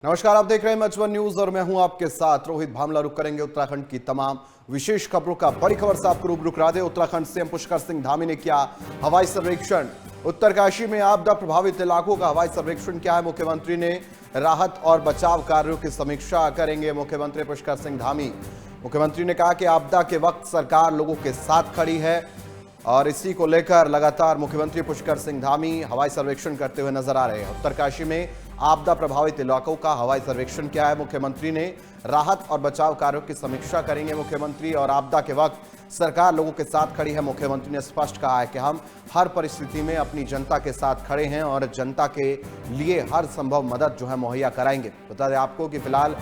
नमस्कार, आप देख रहे हैं मचवन न्यूज और मैं हूं आपके साथ रोहित भामला। रुक करेंगे उत्तराखंड की तमाम विशेष खबरों का। बड़ी खबर से आपको रूबरू करा दे। उत्तराखंड सीएम पुष्कर सिंह धामी ने किया हवाई सर्वेक्षण। उत्तरकाशी में आपदा प्रभावित इलाकों का हवाई सर्वेक्षण किया है मुख्यमंत्री ने। राहत और बचाव कार्यों की समीक्षा करेंगे मुख्यमंत्री पुष्कर सिंह धामी। मुख्यमंत्री ने कहा कि आपदा के वक्त सरकार लोगों के साथ खड़ी है और इसी को लेकर लगातार मुख्यमंत्री पुष्कर सिंह धामी हवाई सर्वेक्षण करते हुए नजर आ रहे हैं। उत्तरकाशी में आपदा प्रभावित इलाकों का हवाई सर्वेक्षण किया है मुख्यमंत्री ने। राहत और बचाव कार्यों की समीक्षा करेंगे मुख्यमंत्री और आपदा के वक्त सरकार लोगों के साथ खड़ी है। मुख्यमंत्री ने स्पष्ट कहा है कि हम हर परिस्थिति में अपनी जनता के साथ खड़े हैं और जनता के लिए हर संभव मदद जो है मुहैया कराएंगे। बता दें आपको कि फिलहाल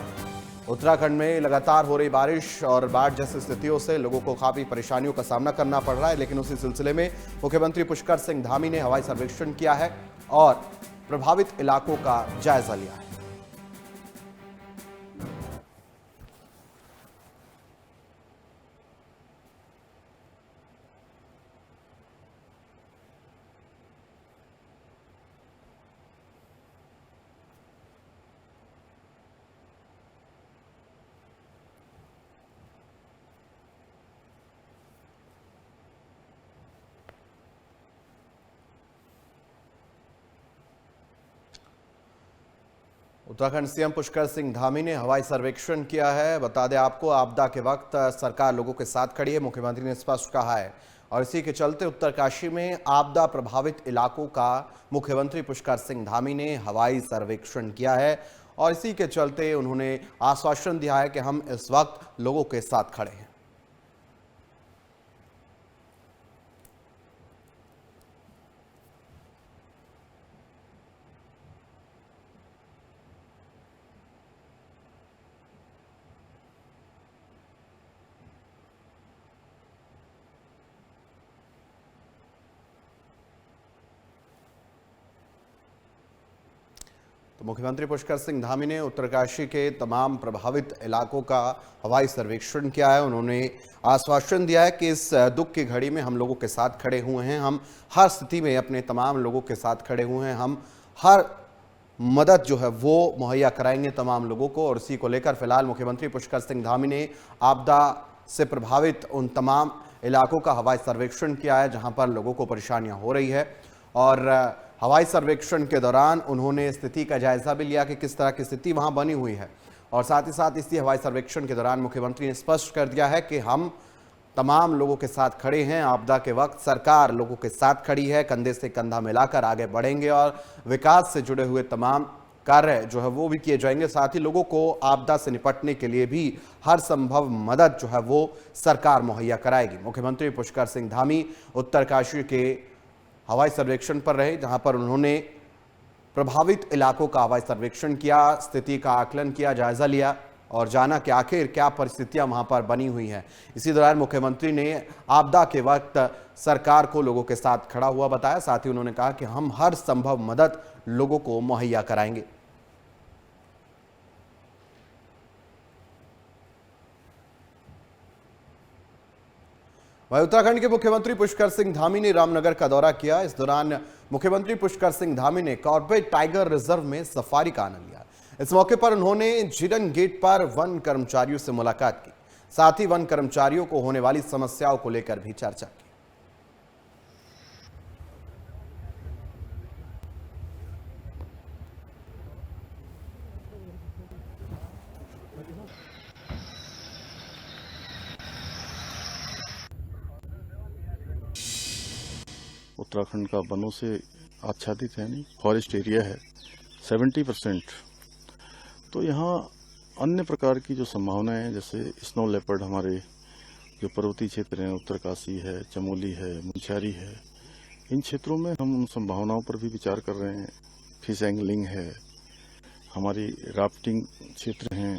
उत्तराखंड में लगातार हो रही बारिश और बाढ़ जैसी स्थितियों से लोगों को काफी परेशानियों का सामना करना पड़ रहा है, लेकिन उसी सिलसिले में मुख्यमंत्री पुष्कर सिंह धामी ने हवाई सर्वेक्षण किया है और प्रभावित इलाकों का जायजा लिया है। उत्तराखंड सीएम पुष्कर सिंह धामी ने हवाई सर्वेक्षण किया है। बता दें आपको, आपदा के वक्त सरकार लोगों के साथ खड़ी है, मुख्यमंत्री ने स्पष्ट कहा है। और इसी के चलते उत्तरकाशी में आपदा प्रभावित इलाकों का मुख्यमंत्री पुष्कर सिंह धामी ने हवाई सर्वेक्षण किया है और इसी के चलते उन्होंने आश्वासन दिया है कि हम इस वक्त लोगों के साथ खड़े हैं। तो मुख्यमंत्री पुष्कर सिंह धामी ने उत्तरकाशी के तमाम प्रभावित इलाकों का हवाई सर्वेक्षण किया है। उन्होंने आश्वासन दिया है कि इस दुख की घड़ी में हम लोगों के साथ खड़े हुए हैं। हम हर स्थिति में अपने तमाम लोगों के साथ खड़े हुए हैं। हम हर मदद जो है वो मुहैया कराएंगे तमाम लोगों को। और इसी को लेकर फिलहाल मुख्यमंत्री पुष्कर सिंह धामी ने आपदा से प्रभावित उन तमाम इलाकों का हवाई सर्वेक्षण किया है जहां पर लोगों को परेशानियां हो रही है। और हवाई सर्वेक्षण के दौरान उन्होंने स्थिति का जायजा भी लिया कि किस तरह की स्थिति वहां बनी हुई है। और साथ ही साथ इसी हवाई सर्वेक्षण के दौरान मुख्यमंत्री ने स्पष्ट कर दिया है कि हम तमाम लोगों के साथ खड़े हैं। आपदा के वक्त सरकार लोगों के साथ खड़ी है, कंधे से कंधा मिलाकर आगे बढ़ेंगे और विकास से जुड़े हुए तमाम कार्य जो है वो भी किए जाएंगे। साथ ही लोगों को आपदा से निपटने के लिए भी हर संभव मदद जो है वो सरकार मुहैया कराएगी। मुख्यमंत्री पुष्कर सिंह धामी उत्तरकाशी के हवाई सर्वेक्षण पर रहे जहां पर उन्होंने प्रभावित इलाकों का हवाई सर्वेक्षण किया, स्थिति का आकलन किया, जायजा लिया और जाना कि आखिर क्या परिस्थितियां वहां पर बनी हुई हैं। इसी दौरान मुख्यमंत्री ने आपदा के वक्त सरकार को लोगों के साथ खड़ा हुआ बताया। साथ ही उन्होंने कहा कि हम हर संभव मदद लोगों को मुहैया कराएंगे। वहीं उत्तराखंड के मुख्यमंत्री पुष्कर सिंह धामी ने रामनगर का दौरा किया। इस दौरान मुख्यमंत्री पुष्कर सिंह धामी ने कॉर्बेट टाइगर रिजर्व में सफारी का आनंद लिया। इस मौके पर उन्होंने जिरन गेट पर वन कर्मचारियों से मुलाकात की। साथ ही वन कर्मचारियों को होने वाली समस्याओं को लेकर भी चर्चा की। उत्तराखंड का वनों से आच्छादित है, नहीं फॉरेस्ट एरिया है 70%। तो यहाँ अन्य प्रकार की जो संभावनाएं हैं, जैसे स्नो लेपर्ड, हमारे जो पर्वतीय क्षेत्र हैं, उत्तरकाशी है, चमोली है, मुंशियारी है, इन क्षेत्रों में हम उन संभावनाओं पर भी विचार कर रहे हैं। फिश एंगलिंग है, हमारी राफ्टिंग क्षेत्र हैं,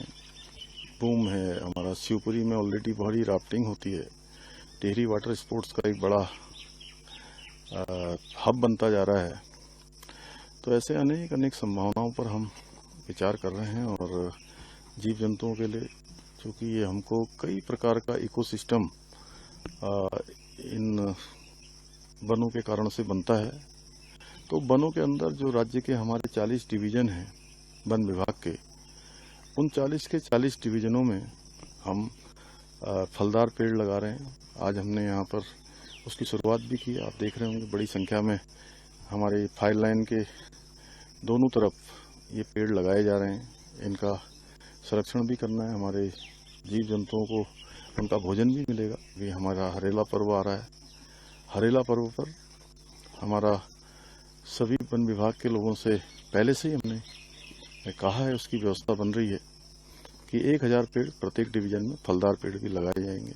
बूम है, हमारा शिवपुरी में ऑलरेडी बड़ी राफ्टिंग होती है। टिहरी वाटर स्पोर्ट्स का एक बड़ा हब बनता जा रहा है। तो ऐसे अनेक संभावनाओं पर हम विचार कर रहे हैं और जीव जंतुओं के लिए, क्योंकि ये हमको कई प्रकार का इकोसिस्टम इन वनों के कारण से बनता है। तो वनों के अंदर जो राज्य के हमारे 40 डिवीजन हैं वन विभाग के, उन 40 के 40 डिवीजनों में हम फलदार पेड़ लगा रहे हैं। आज हमने यहाँ पर उसकी शुरुआत भी की। आप देख रहे होंगे बड़ी संख्या में हमारे फायर लाइन के दोनों तरफ ये पेड़ लगाए जा रहे हैं। इनका संरक्षण भी करना है। हमारे जीव जंतुओं को उनका भोजन भी मिलेगा। ये हमारा हरेला पर्व आ रहा है। हरेला पर्व पर हमारा सभी वन विभाग के लोगों से पहले से ही हमने कहा है, उसकी व्यवस्था बन रही है कि 1000 पेड़ प्रत्येक डिवीजन में फलदार पेड़ भी लगाए जाएंगे।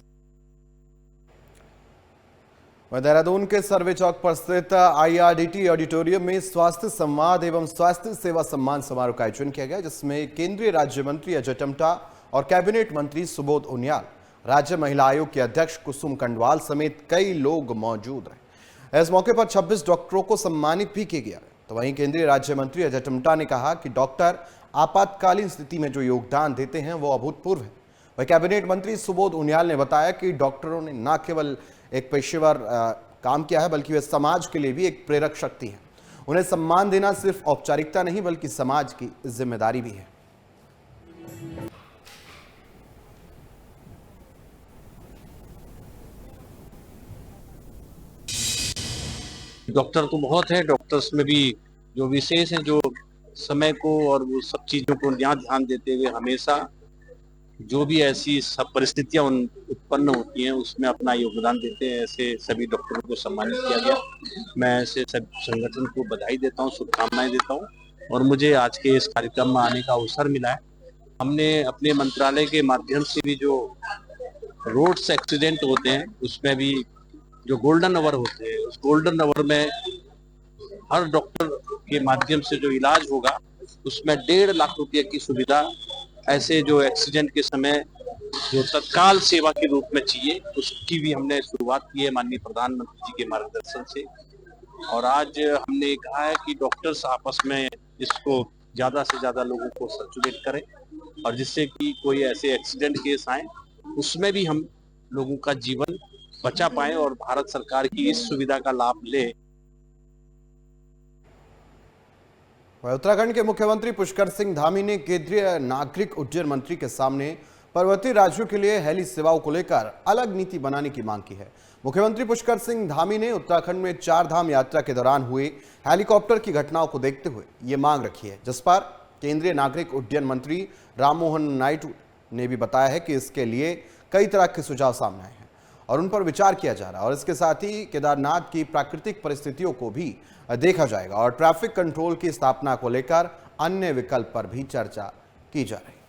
देहरादून के सर्वे चौक पर स्थित IRDT ऑडिटोरियम में स्वास्थ्य संवाद एवं स्वास्थ्य सेवा सम्मान समारोह का आयोजन किया गया, जिसमें केंद्रीय राज्य मंत्री अजय टम्टा और कैबिनेट मंत्री सुबोध उनियाल, राज्य महिला आयोग के अध्यक्ष कुसुम कंडवाल समेत कई लोग मौजूद रहे। इस मौके पर 26 डॉक्टरों को सम्मानित भी किया गया। तो वहीं केंद्रीय राज्य मंत्री अजय टम्टा ने कहा कि डॉक्टर आपातकालीन स्थिति में जो योगदान देते हैं वो अभूतपूर्व है। वहीं कैबिनेट मंत्री सुबोध उनियाल ने बताया कि डॉक्टरों ने न केवल एक पेशेवर काम किया है, बल्कि वे समाज के लिए भी एक प्रेरक शक्ति है। उन्हें सम्मान देना सिर्फ औपचारिकता नहीं, बल्कि समाज की जिम्मेदारी भी है। डॉक्टर तो बहुत है, डॉक्टर्स में भी जो विशेष हैं, जो समय को और वो सब चीजों को ध्यान देते हुए हमेशा जो भी ऐसी सब परिस्थितियां उत्पन्न होती हैं उसमें अपना योगदान देते हैं, ऐसे सभी डॉक्टरों को सम्मानित किया गया। मैं ऐसे सब संगठन को बधाई देता हूं, शुभकामनाएं देता हूं और मुझे आज के इस कार्यक्रम में आने का अवसर मिला है। हमने अपने मंत्रालय के माध्यम से भी जो रोड्स एक्सीडेंट होते हैं उसमें भी जो गोल्डन आवर होते हैं, उस गोल्डन आवर में हर डॉक्टर के माध्यम से जो इलाज होगा उसमें 1.5 लाख रुपए की सुविधा ऐसे जो एक्सीडेंट के समय जो तत्काल सेवा के रूप में चाहिए, उसकी भी हमने शुरुआत की है माननीय प्रधानमंत्री जी के मार्गदर्शन से। और आज हमने कहा है कि डॉक्टर्स आपस में इसको ज्यादा से ज्यादा लोगों को सर्कुलेट करें और जिससे कि कोई ऐसे एक्सीडेंट केस आए उसमें भी हम लोगों का जीवन बचा पाए और भारत सरकार की इस सुविधा का लाभ ले। उत्तराखंड के मुख्यमंत्री पुष्कर सिंह धामी ने केंद्रीय नागरिक उड्डयन मंत्री के सामने पर्वतीय राज्यों के लिए हेली सेवाओं को लेकर अलग नीति बनाने की मांग की है। मुख्यमंत्री पुष्कर सिंह धामी ने उत्तराखंड में 4 धाम यात्रा के दौरान हुए हेलीकॉप्टर की घटनाओं को देखते हुए ये मांग रखी है, जिस पर केंद्रीय नागरिक उड्डयन मंत्री राममोहन नायडू ने भी बताया है कि इसके लिए कई तरह के सुझाव सामने आए हैं और उन पर विचार किया जा रहा है और इसके साथ ही केदारनाथ की प्राकृतिक परिस्थितियों को भी देखा जाएगा और ट्रैफिक कंट्रोल की स्थापना को लेकर अन्य विकल्प पर भी चर्चा की जा रही है।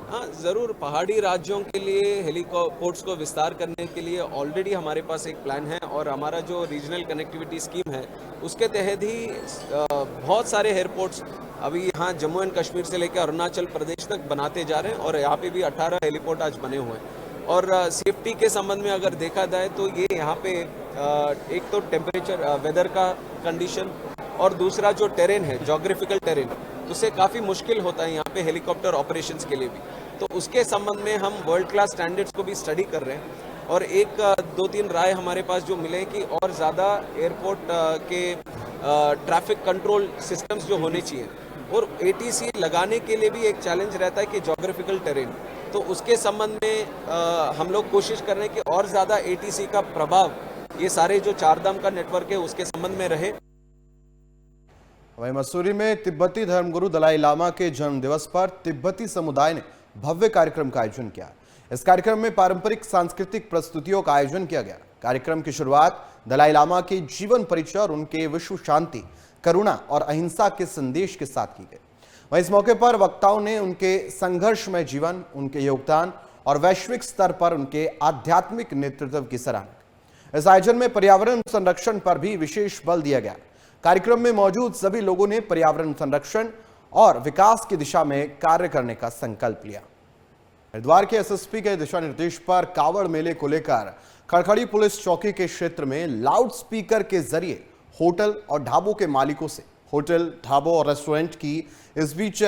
हाँ, ज़रूर पहाड़ी राज्यों के लिए हेलीपोर्ट्स को विस्तार करने के लिए ऑलरेडी हमारे पास एक प्लान है और हमारा जो रीजनल कनेक्टिविटी स्कीम है उसके तहत ही बहुत सारे एयरपोर्ट्स अभी यहाँ जम्मू एंड कश्मीर से लेकर अरुणाचल प्रदेश तक बनाते जा रहे हैं और यहाँ पे भी 18 हेलीपोर्ट आज बने हुए हैं। और सेफ्टी के संबंध में अगर देखा जाए तो ये यहाँ पे एक तो टेम्परेचर वेदर का कंडीशन और दूसरा जो टेरेन है, जोग्राफिकल टेरेन, उससे काफ़ी मुश्किल होता है यहाँ पे हेलीकॉप्टर ऑपरेशंस के लिए भी। तो उसके संबंध में हम वर्ल्ड क्लास स्टैंडर्ड्स को भी स्टडी कर रहे हैं और 1-2-3 राय हमारे पास जो मिले कि और ज़्यादा एयरपोर्ट के ट्रैफिक कंट्रोल सिस्टम्स जो होने चाहिए और ATC लगाने के लिए भी एक चैलेंज रहता है कि जोग्राफिकल टेरेन, तो उसके संबंध में हम लोग कोशिश कर रहे हैं कि और ज़्यादा ATC का प्रभाव ये सारे जो 4 धाम का नेटवर्क है उसके संबंध में रहे। वहीं मसूरी में तिब्बती धर्मगुरु दलाई लामा के जन्म दिवस पर तिब्बती समुदाय ने भव्य कार्यक्रम का आयोजन किया। इस कार्यक्रम में पारंपरिक सांस्कृतिक प्रस्तुतियों का आयोजन किया गया। कार्यक्रम की शुरुआत दलाई लामा के जीवन परिचय और उनके विश्व शांति, करुणा और अहिंसा के संदेश के साथ की गई। वहीं इस मौके पर वक्ताओं ने उनके संघर्षमय जीवन, उनके योगदान और वैश्विक स्तर पर उनके आध्यात्मिक नेतृत्व की सराहना की। इस आयोजन में पर्यावरण संरक्षण पर भी विशेष बल दिया गया। कार्यक्रम में मौजूद सभी लोगों ने पर्यावरण संरक्षण और विकास की दिशा में कार्य करने का संकल्प लिया। हरिद्वार के SSP के दिशा निर्देश पर कावड़ मेले को लेकर खड़खड़ी पुलिस चौकी के क्षेत्र में लाउड स्पीकर के जरिए होटल और ढाबों के मालिकों से होटल, ढाबों और रेस्टोरेंट की इस बीच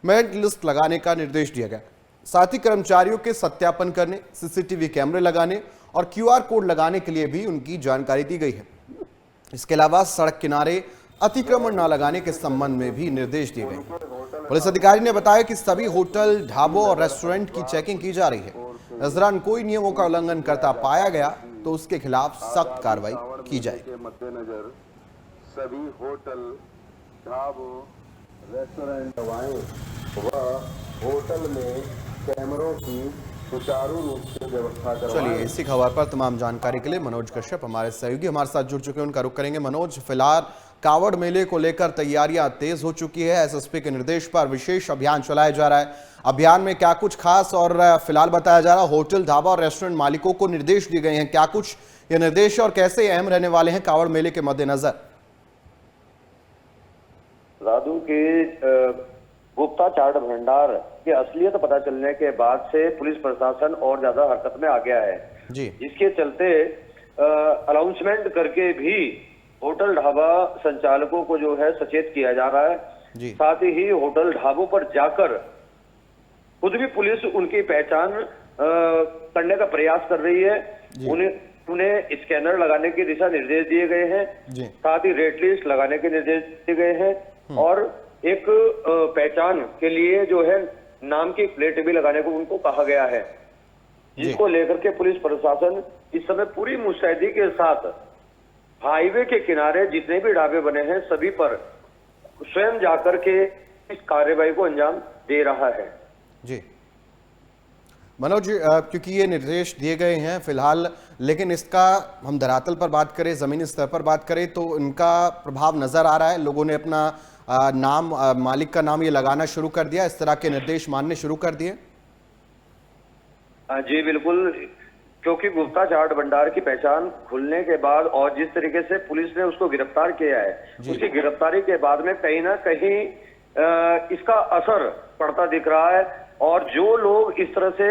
मेरिट लिस्ट लगाने का निर्देश दिया गया। साथ ही कर्मचारियों के सत्यापन करने, CCTV कैमरे लगाने और QR कोड लगाने के लिए भी उनकी जानकारी दी गई है। इसके अलावा सड़क किनारे अतिक्रमण न लगाने के संबंध में भी निर्देश दिए गए हैं। पुलिस अधिकारी ने बताया कि सभी होटल, ढाबों और रेस्टोरेंट की चेकिंग की जा रही है। इस दौरान कोई नियमों का उल्लंघन करता पाया गया तो उसके खिलाफ सख्त कार्रवाई की जाएगी। मद्देनजर सभी होटल, ढाबों, रेस्टोरेंट व होटल में कैमरों की सुचारू रूप से व्यवस्था करवाएं। चलिए, इसी खबर पर तमाम जानकारी के लिए मनोज कश्यप हमारे सहयोगी हमारे साथ जुड़ चुके हैं, उनका रुख करेंगे। मनोज, फिलहाल कावड़ मेले को लेकर तैयारियां तेज हो चुकी है। एसएसपी के निर्देश पर विशेष अभियान चलाया जा रहा है। अभियान में क्या कुछ खास और फिलहाल बताया जा रहा है? होटल, ढाबा और रेस्टोरेंट मालिकों को निर्देश दिए गए हैं, क्या कुछ ये निर्देश और कैसे अहम रहने वाले हैं कावड़ मेले के मद्देनजर? राधू के गुप्ता चाट भंडार की असलियत पता चलने के बाद से पुलिस प्रशासन और ज्यादा हरकत में आ गया है जी। जिसके चलते अनाउंसमेंट करके भी होटल ढाबा संचालकों को जो है सचेत किया जा रहा है जी। साथ ही होटल ढाबों पर जाकर खुद भी पुलिस उनकी पहचान करने का प्रयास कर रही है। उन्हें स्कैनर लगाने के दिशा निर्देश दिए गए हैं, साथ ही रेट लिस्ट लगाने के निर्देश दिए गए हैं और एक पहचान के लिए जो है नाम की प्लेट भी लगाने को उनको कहा गया है, जिसको लेकर के पुलिस प्रशासन इस समय पूरी मुस्तैदी के साथ हाईवे के किनारे जितने भी ढाबे बने हैं सभी पर स्वयं जाकर के इस कार्रवाई को अंजाम दे रहा है। जी मनोज, क्योंकि ये निर्देश दिए गए हैं फिलहाल, लेकिन इसका हम धरातल पर बात करें, जमीनी स्तर पर बात करें तो इनका प्रभाव नजर आ रहा है। लोगों ने अपना नाम, मालिक का नाम ये लगाना शुरू कर दिया, इस तरह के निर्देश मानने शुरू कर दिए। जी बिल्कुल, क्योंकि गुप्ता चाट भंडार की पहचान खुलने के बाद और जिस तरीके से पुलिस ने उसको गिरफ्तार किया है, उसकी गिरफ्तारी के बाद में कहीं ना कहीं इसका असर पड़ता दिख रहा है और जो लोग इस तरह से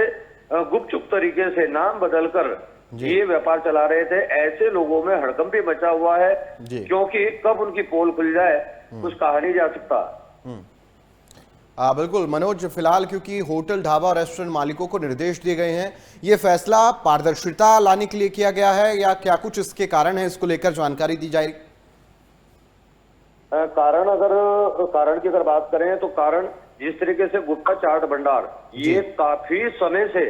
गुपचुप तरीके से नाम बदलकर ये व्यापार चला रहे थे, ऐसे लोगों में हड़कंप भी मचा हुआ है, क्योंकि कब उनकी पोल खुल जाए कुछ कहा नहीं जा सकता। बिल्कुल मनोज, फिलहाल क्योंकि होटल, ढाबा और रेस्टोरेंट मालिकों को निर्देश दिए गए हैं, ये फैसला पारदर्शिता लाने के लिए किया गया है या क्या कुछ इसके कारण है, इसको लेकर जानकारी दी जाएगी? कारण की अगर बात करें तो कारण जिस तरीके से गुप्ता चाट भंडार ये काफी समय से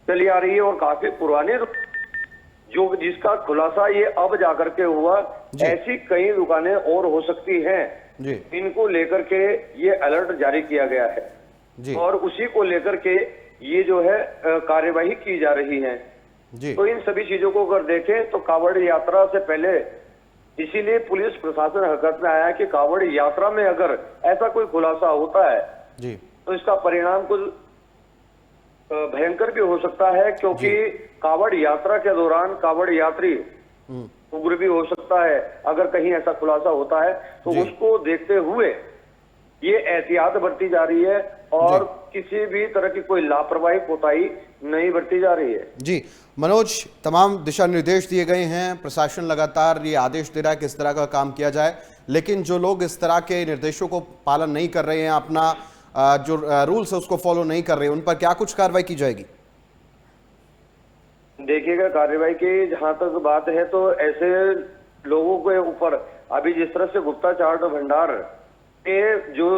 चली आ रही है और काफी पुरानी जो जिसका खुलासा ये अब जाकर के हुआ, ऐसी कई दुकानें और हो सकती हैं इनको लेकर के ये अलर्ट जारी किया गया है और उसी को लेकर के ये जो है कार्यवाही की जा रही है। तो इन सभी चीजों को अगर देखें तो कावड़ यात्रा से पहले इसीलिए पुलिस प्रशासन हरकत में आया कि कावड़ यात्रा में अगर ऐसा कोई खुलासा होता है तो इसका परिणाम कुछ भयंकर भी हो सकता है, क्योंकि कावड़ यात्रा के दौरान कावड़ यात्री उग्र भी हो सकता है। अगर कहीं ऐसा खुलासा होता है तो उसको देखते हुए ये एहतियात बरती जा रही है और किसी भी तरह की कोई लापरवाही, कोताही नहीं बरती जा रही है। जी मनोज, तमाम दिशा निर्देश दिए गए हैं, प्रशासन लगातार ये आदेश दे रहा है कि इस तरह का काम किया जाए, लेकिन जो लोग इस तरह के निर्देशों को पालन नहीं कर रहे हैं, अपना जो रूल्स है उसको फॉलो नहीं कर रहे हैं, उन पर क्या कुछ कार्रवाई की जाएगी? देखिएगा, कार्रवाई की जहां तक बात है तो ऐसे लोगों के ऊपर अभी जिस तरह से गुप्ता चाट भंडार के जो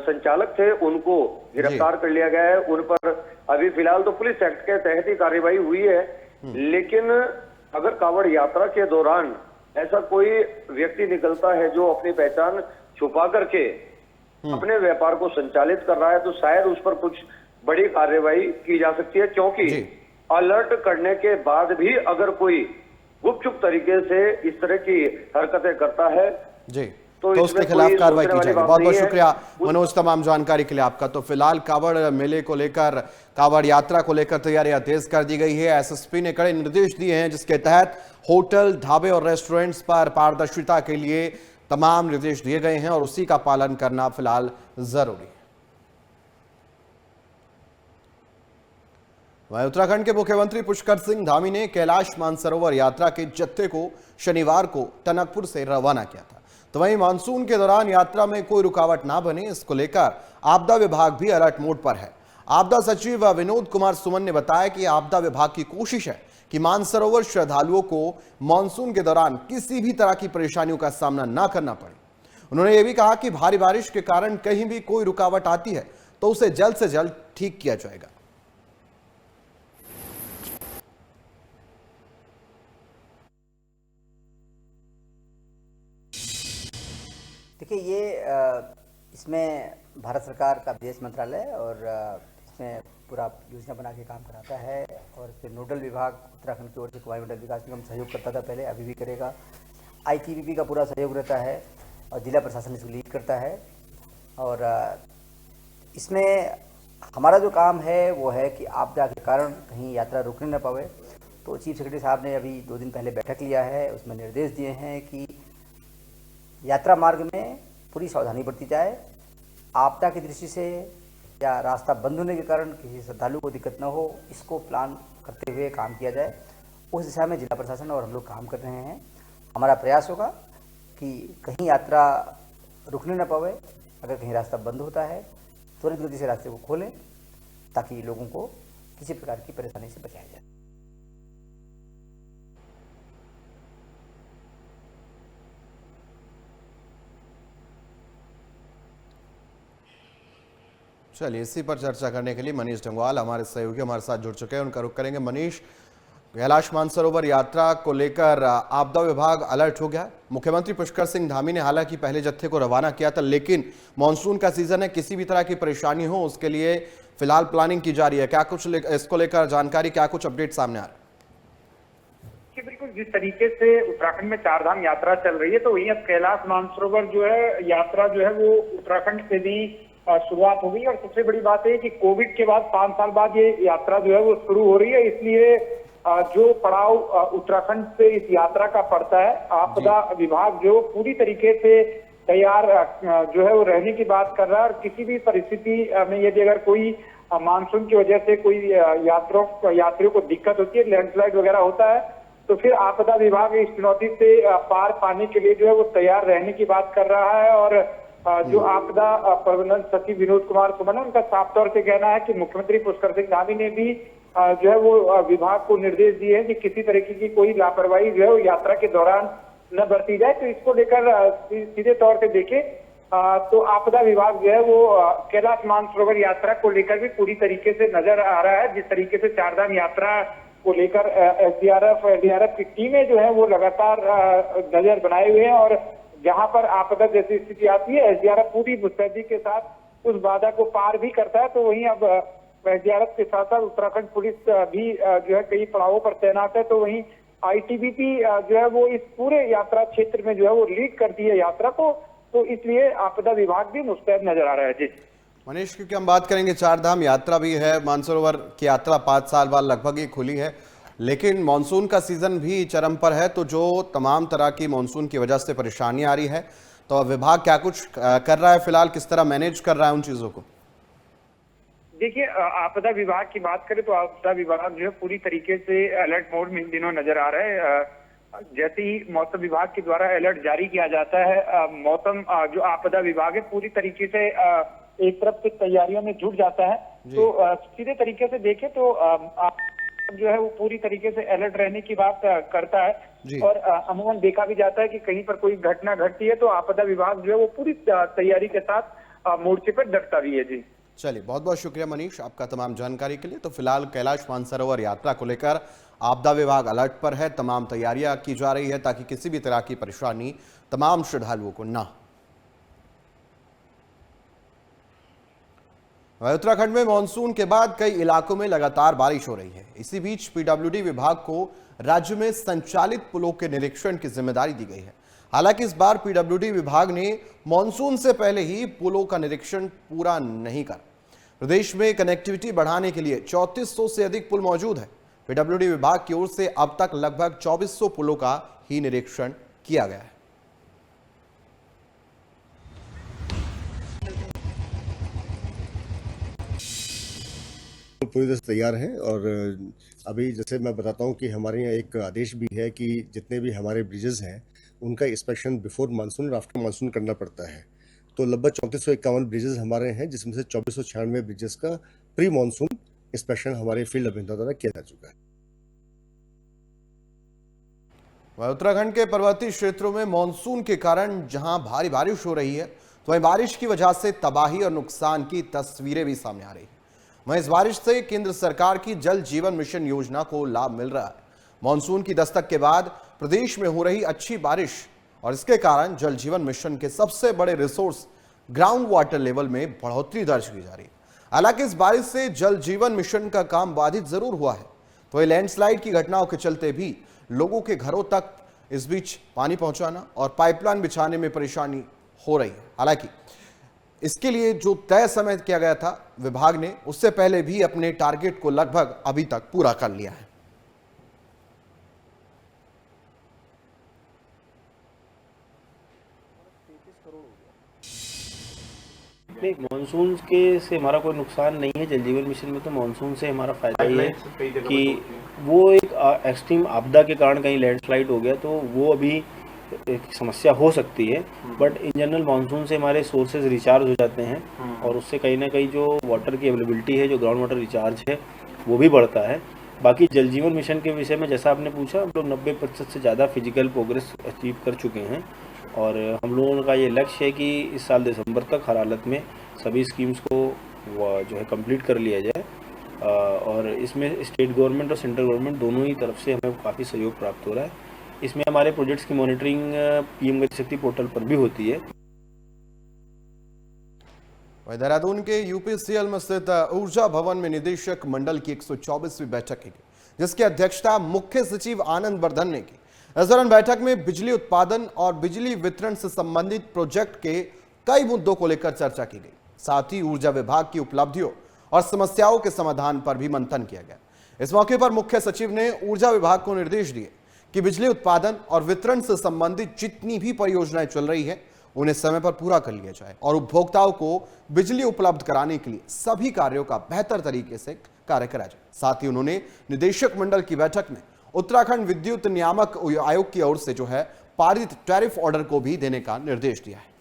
संचालक थे उनको गिरफ्तार कर लिया गया है, उन पर अभी फिलहाल तो पुलिस एक्ट के तहत ही कार्रवाई हुई है, लेकिन अगर कावड़ यात्रा के दौरान ऐसा कोई व्यक्ति निकलता है जो अपनी पहचान छुपा करके अपने व्यापार को संचालित कर रहा है तो शायद उस पर कुछ बड़ी कार्रवाई की जा सकती है, क्योंकि अलर्ट करने के बाद भी अगर कोई गुपचुप तरीके से इस तरह की हरकतें करता है तो उसके खिलाफ कार्रवाई की जाएगी। बहुत बहुत शुक्रिया मनोज, तमाम जानकारी के लिए आपका। तो फिलहाल कावड़ मेले को लेकर, कावड़ यात्रा को लेकर तैयारियां तेज कर दी गई है। एसएसपी ने कड़े निर्देश दिए हैं जिसके तहत होटल, ढाबे और रेस्टोरेंट्स पर पारदर्शिता के लिए तमाम निर्देश दिए गए हैं और उसी का पालन करना फिलहाल जरूरी है। वहीं उत्तराखंड के मुख्यमंत्री पुष्कर सिंह धामी ने कैलाश मानसरोवर यात्रा के जत्थे को शनिवार को टनकपुर से रवाना किया था। तो वहीं मानसून के दौरान यात्रा में कोई रुकावट ना बने, इसको लेकर आपदा विभाग भी अलर्ट मोड पर है। आपदा सचिव विनोद कुमार सुमन ने बताया कि आपदा विभाग की कोशिश है कि मानसरोवर श्रद्धालुओं को मानसून के दौरान किसी भी तरह की परेशानियों का सामना न करना पड़े। उन्होंने यह भी कहा कि भारी बारिश के कारण कहीं भी कोई रुकावट आती है तो उसे जल्द से जल्द ठीक किया जाएगा। देखिए, ये इसमें भारत सरकार का विदेश मंत्रालय और इसमें पूरा योजना बना के काम कराता है और इसमें नोडल विभाग उत्तराखंड की ओर से वायुमंडल विकास निगम सहयोग करता था पहले, अभी भी करेगा। ITBP का पूरा सहयोग रहता है और जिला प्रशासन इसको लीड करता है। और इसमें हमारा जो काम है वो है कि आपदा के कारण कहीं यात्रा रुकने न पावे। तो चीफ सेक्रेटरी साहब ने अभी 2 दिन पहले बैठक लिया है, उसमें निर्देश दिए हैं कि यात्रा मार्ग में पूरी सावधानी बरती जाए। आपदा की दृष्टि से या रास्ता बंद होने के कारण किसी श्रद्धालु को दिक्कत न हो, इसको प्लान करते हुए काम किया जाए। उस दिशा में जिला प्रशासन और हम लोग काम कर रहे हैं। हमारा प्रयास होगा कि कहीं यात्रा रुकने न पावे। अगर कहीं रास्ता बंद होता है त्वरित गति से रास्ते को खोलें ताकि लोगों को किसी प्रकार की परेशानी से बचाया जाए। चलिए, इसी पर चर्चा करने के लिए मनीष ढंगवाल हमारे सहयोगी हमारे साथ जुड़ चुके हैं, उनका रुख करेंगे। मनीष, कैलाश मानसरोवर यात्रा को लेकर आपदा विभाग अलर्ट हो गया। मुख्यमंत्री पुष्कर सिंह धामी ने हालांकि पहले जत्थे को रवाना किया था, लेकिन मानसून का सीजन है, किसी भी तरह की परेशानी हो उसके लिए फिलहाल प्लानिंग की जा रही है। क्या कुछ इसको लेकर जानकारी, क्या कुछ अपडेट सामने आ रहा है? बिल्कुल, जिस तरीके से उत्तराखंड में 4 धाम यात्रा चल रही है, तो वहीं अब कैलाश मानसरोवर जो है यात्रा जो है वो उत्तराखंड से भी शुरुआत हो गई। और सबसे बड़ी बात है कि कोविड के बाद 5 साल बाद ये यात्रा जो है वो शुरू हो रही है, इसलिए जो पड़ाव उत्तराखंड से इस यात्रा का पड़ता है, आपदा विभाग जो पूरी तरीके से तैयार जो है वो रहने की बात कर रहा है। और किसी भी परिस्थिति में यदि अगर कोई मानसून की वजह से कोई यात्रियों को दिक्कत होती है, लैंडस्लाइड वगैरह होता है, तो फिर आपदा विभाग इस चुनौती से पार पाने के लिए जो है वो तैयार रहने की बात कर रहा है। और जो आपदा प्रबंधन सचिव विनोद कुमार सुमन, उनका साफ तौर से कहना है कि मुख्यमंत्री पुष्कर सिंह धामी ने भी जो है वो विभाग को निर्देश दिए हैं कि किसी तरीके की कोई लापरवाही जो है वो यात्रा के दौरान न बरती जाए। तो इसको लेकर सीधे तौर से देखें तो आपदा विभाग जो है वो कैलाश मानसरोवर यात्रा को लेकर भी पूरी तरीके से नजर आ रहा है। जिस तरीके से 4 धाम यात्रा को लेकर SDRF, LDRF की टीमें जो है वो लगातार नजर बनाए हुए हैं और जहां पर आपदा जैसी स्थिति आती है, SDRF पूरी मुस्तैदी के साथ उस बाधा को पार भी करता है। तो वहीं अब SDRF के साथ साथ उत्तराखंड पुलिस भी जो है कई पड़ावों पर तैनात है। तो वहीं ITBP जो है वो इस पूरे यात्रा क्षेत्र में जो है वो लीड करती है यात्रा को, तो इसलिए आपदा विभाग भी मुस्तैद नजर आ रहा है। जी मनीष, क्योंकि हम बात करेंगे 4 धाम यात्रा भी है, मानसरोवर की यात्रा 5 साल बाद लगभग ही खुली है, लेकिन मानसून का सीजन भी चरम पर है। तो जो तमाम तरह की मानसून की वजह से परेशानी आ रही है, तो विभाग क्या कुछ कर रहा है फिलहाल, किस तरह मैनेज कर रहा है उन चीजों को? देखिए, आपदा विभाग की बात करें तो आपदा विभाग जो है पूरी तरीके से अलर्ट मोड में इन दिनों नजर आ रहा है। जैसे ही मौसम विभाग के द्वारा अलर्ट जारी किया जाता है, मौसम जो आपदा विभाग है पूरी तरीके से एक तरफ से तैयारियों में जुट जाता है। तो सीधे तरीके से देखें तो जो है वो पूरी तरीके से अलर्ट रहने की बात करता है। और अमूमन देखा भी जाता है कि कहीं पर कोई घटना घटती है तो आपदा विभाग जो है वो पूरी तैयारी के साथ मोर्चे पर डटता भी है। जी चलिए, बहुत बहुत शुक्रिया मनीष आपका तमाम जानकारी के लिए। तो फिलहाल कैलाश मानसरोवर यात्रा को लेकर आपदा विभाग अलर्ट पर है, तमाम तैयारियां की जा रही है ताकि किसी भी तरह की परेशानी तमाम श्रद्धालुओं को ना। उत्तराखंड में मानसून के बाद कई इलाकों में लगातार बारिश हो रही है। इसी बीच PWD विभाग को राज्य में संचालित पुलों के निरीक्षण की जिम्मेदारी दी गई है। हालांकि इस बार PWD विभाग ने मानसून से पहले ही पुलों का निरीक्षण पूरा नहीं कर। प्रदेश में कनेक्टिविटी बढ़ाने के लिए 3400 से अधिक पुल मौजूद है। PWD विभाग की ओर से अब तक लगभग 2400 पुलों का ही निरीक्षण किया गया है। पूरी तरह से तैयार हैं और अभी जैसे मैं बताता हूं कि हमारे यहाँ एक आदेश भी है कि जितने भी हमारे ब्रिजेस हैं उनका इंस्पेक्शन बिफोर मानसून और आफ्टर मानसून करना पड़ता है। तो लगभग 3451 ब्रिजेस हमारे हैं, जिसमें से 2496 ब्रिजेस का प्री मानसून इंस्पेक्शन हमारे फील्ड अभियंता द्वारा किया जा चुका है। वह उत्तराखंड के पर्वतीय क्षेत्रों में मानसून के कारण जहां भारी बारिश हो रही है, तो वहीं बारिश की वजह से तबाही और नुकसान की तस्वीरें भी सामने आ रही है। वहीं इस बारिश से केंद्र सरकार की जल जीवन मिशन योजना को लाभ मिल रहा है। मानसून की दस्तक के बाद प्रदेश में हो रही अच्छी बारिश और इसके कारण जल जीवन मिशन के सबसे बड़े रिसोर्स ग्राउंड वाटर लेवल में बढ़ोतरी दर्ज की जा रही है। हालांकि इस बारिश से जल जीवन मिशन का काम बाधित जरूर हुआ है, तो ये लैंडस्लाइड की घटनाओं के चलते भी लोगों के घरों तक इस बीच पानी पहुंचाना और पाइपलाइन बिछाने में परेशानी हो रही है। हालांकि इसके लिए जो तय समय किया गया था विभाग ने, उससे पहले भी अपने टारगेट को लगभग अभी तक पूरा कर लिया है। नहीं, मानसून के से हमारा कोई नुकसान नहीं है। जल जीवन मिशन में तो मानसून से हमारा फायदा ही है कि वो एक एक्सट्रीम आपदा के कारण कहीं लैंडस्लाइड हो गया तो वो अभी एक समस्या हो सकती है, बट इन जनरल मानसून से हमारे सोर्सेज रिचार्ज हो जाते हैं और उससे कहीं ना कहीं जो वाटर की अवेलेबिलिटी है, जो ग्राउंड वाटर रिचार्ज है, वो भी बढ़ता है। बाकी जल जीवन मिशन के विषय में जैसा आपने पूछा, हम लोग 90% से ज़्यादा फिजिकल प्रोग्रेस अचीव कर चुके हैं और हम लोगों का ये लक्ष्य है कि इस साल दिसंबर तक हर हालत में सभी स्कीम्स को जो है कंप्लीट कर लिया जाए और इसमें स्टेट गवर्नमेंट और सेंट्रल गवर्नमेंट दोनों ही तरफ से हमें काफ़ी सहयोग प्राप्त हो रहा है। इसमें हमारे प्रोजेक्ट्स की मॉनिटरिंग पीएम गति शक्ति पोर्टल पर भी होती है। वहीं देहरादून के यूपीसीएल में स्थित ऊर्जा भवन में निदेशक मंडल की 124वीं बैठक की गई, जिसकी अध्यक्षता मुख्य सचिव आनंद वर्धन ने की। इस दौरान बैठक में बिजली उत्पादन और बिजली वितरण से संबंधित प्रोजेक्ट के कई मुद्दों को लेकर चर्चा की गई। साथ ही ऊर्जा विभाग की उपलब्धियों और समस्याओं के समाधान पर भी मंथन किया गया। इस मौके पर मुख्य सचिव ने ऊर्जा विभाग को निर्देश दिए कि बिजली उत्पादन और वितरण से संबंधित जितनी भी परियोजनाएं चल रही है उन्हें समय पर पूरा कर लिया जाए और उपभोक्ताओं को बिजली उपलब्ध कराने के लिए सभी कार्यों का बेहतर तरीके से कार्य करा जाए। साथ ही उन्होंने निदेशक मंडल की बैठक में उत्तराखंड विद्युत नियामक आयोग की ओर से जो है पारित टैरिफ ऑर्डर को भी देने का निर्देश दिया है।